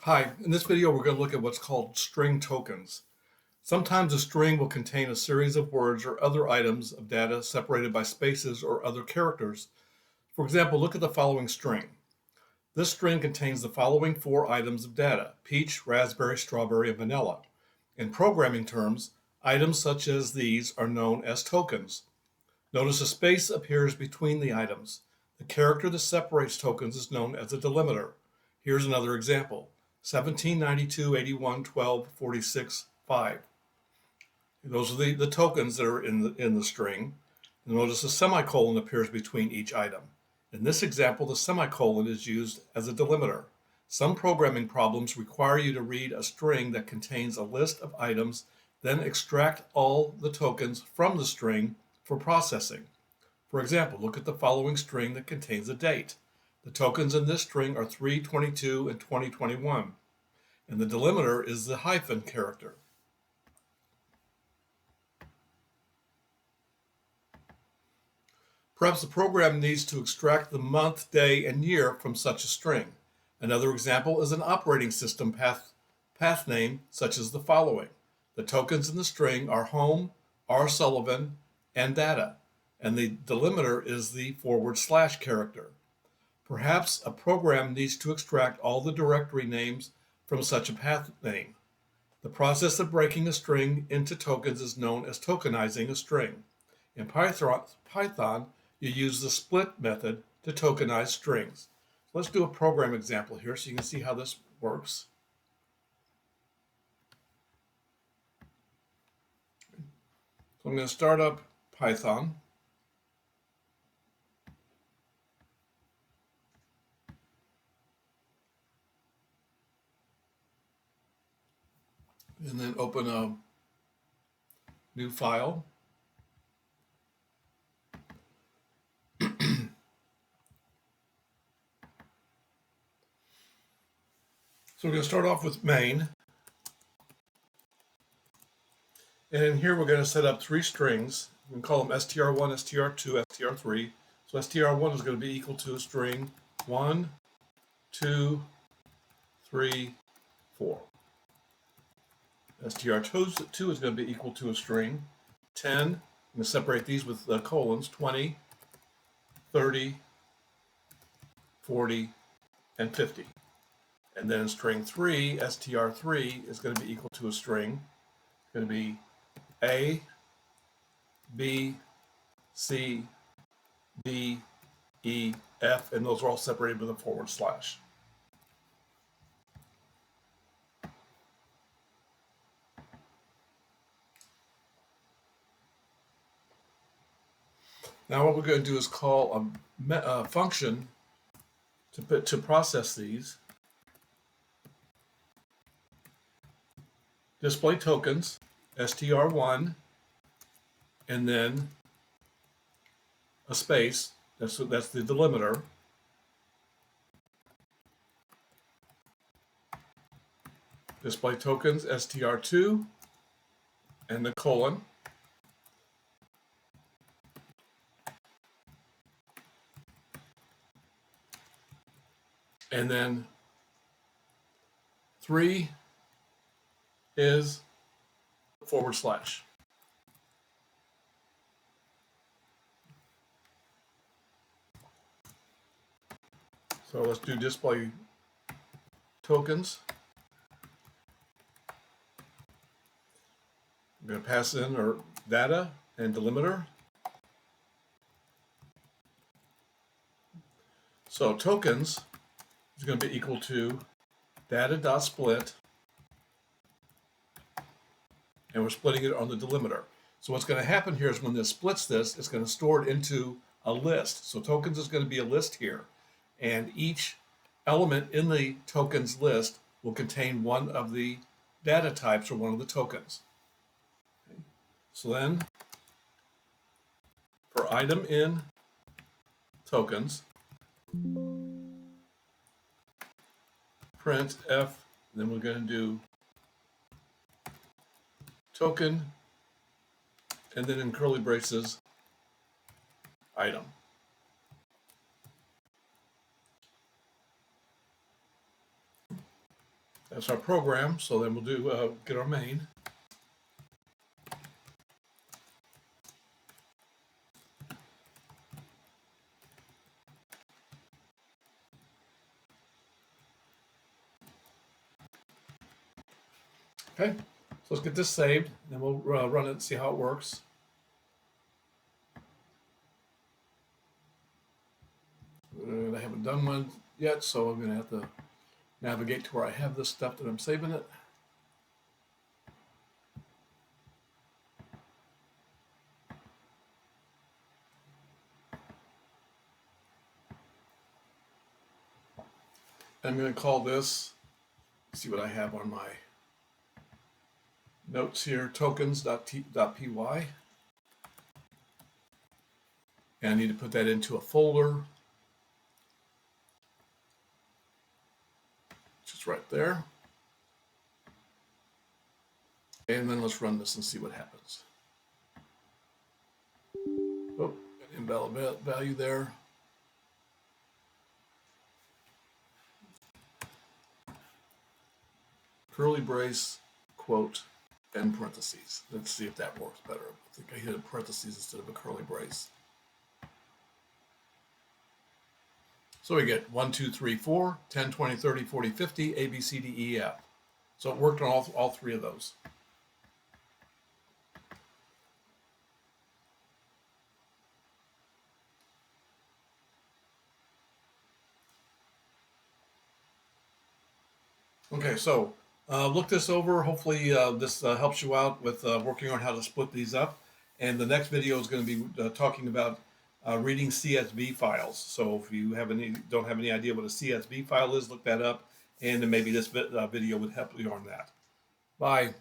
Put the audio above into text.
Hi, in this video we're going to look at what's called string tokens. Sometimes a string will contain a series of words or other items of data separated by spaces or other characters. For example, look at the following string. This string contains the following four items of data: peach, raspberry, strawberry, and vanilla. In programming terms, items such as these are known as tokens. Notice a space appears between the items. The character that separates tokens is known as a delimiter. Here's another example: 1792, 81, 12, 46, 5. Those are the tokens that are in the string. Notice a semicolon appears between each item. In this example, the semicolon is used as a delimiter. Some programming problems require you to read a string that contains a list of items, then extract all the tokens from the string for processing. For example, look at the following string that contains a date. The tokens in this string are 322 and 2021, and the delimiter is the hyphen character. Perhaps the program needs to extract the month, day, and year from such a string. Another example is an operating system path name, such as the following. The tokens in the string are home, R. Sullivan, and data, and the delimiter is the / character. Perhaps a program needs to extract all the directory names from such a path name. The process of breaking a string into tokens is known as tokenizing a string. In Python, you use the split method to tokenize strings. So let's do a program example here so you can see how this works. So I'm going to start up Python. And then open a new file. So we're going to start off with main. And in here we're going to set up three strings. We can call them str1, str2, str3. So str1 is going to be equal to a string 1, 2, 3, 4. str2 is going to be equal to a string 10. I'm going to separate these with colons: 20, 30, 40, and 50. And then string 3, str3, is going to be equal to a string. It's going to be A, B, C, D, E, F, and those are all separated with a /. Now what we're going to do is call a function to process these. Display tokens, str1, and then a space, that's the delimiter. Display tokens, str2, and the colon. And then 3 is /. So let's do display tokens. I'm going to pass in our data and delimiter. So tokens is going to be equal to data.split, and we're splitting it on the delimiter. So what's going to happen here is when this splits this, it's going to store it into a list. So tokens is going to be a list here, and each element in the tokens list will contain one of the data types or one of the tokens. Okay. So then for item in tokens, print f, then we're going to do token, and then in curly braces, item. That's our program. So then we'll do get our main. Okay, so let's get this saved, and we'll run it and see how it works. I haven't done one yet, so I'm going to have to navigate to where I have this stuff that I'm saving it. I'm going to call this, see what I have on my notes here, tokens.py. And I need to put that into a folder, just right there. And then let's run this and see what happens. Oh, invalid value there. Curly brace, quote, and parentheses. Let's see if that works better. I think I hit a parentheses instead of a curly brace. So we get 1, 2, 3, 4, 10, 20, 30, 40, 50, A, B, C, D, E, F. So it worked on all three of those. Okay, so look this over. Hopefully this helps you out with working on how to split these up. And the next video is going to be talking about reading CSV files. So if you don't have any idea what a CSV file is, look that up, and then maybe this video would help you on that. Bye.